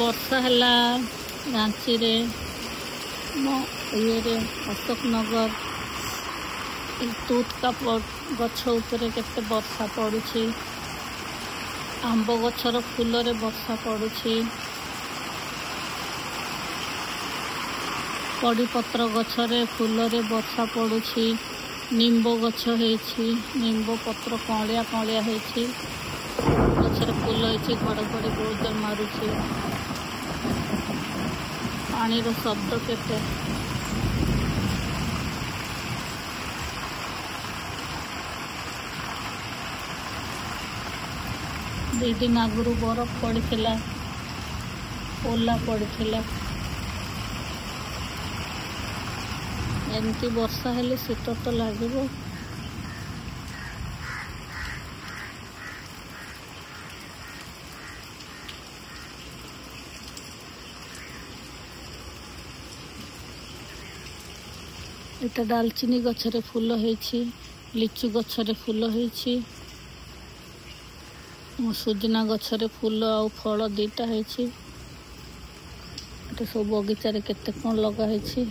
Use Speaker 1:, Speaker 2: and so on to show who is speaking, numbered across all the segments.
Speaker 1: वर्षा है रांची रे मो ये अशोक नगर तूत का गछ उपरे केते वर्षा पड़ुछि आंब गछर फूल रे वर्षा पड़ुछि कड़ी पत्र गछरे फूल रे वर्षा पड़ुछि निम्ब गछ हेछि निम्ब पत्र कलिया कलिया हेछि गछरे फूल हेछि घड़घड़ी बहुत जोर मारुछि पानी रो शब्द केते दो दिन आगुरु बरफ पड़ीला ओला पड़ीला एमती वर्षा हेले शीत तो लगे एटा दालचीनी गछरे फूल हेछि लिचु गछरे फूल हेछि सुजना गछरे फूल आ फल दीटा हेछि एटा सब बगीचा रे केते कोन लगा हेछि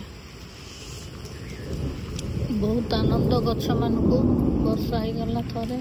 Speaker 1: बहुत आनंद गछ मान को वर्षा हो गला थरे।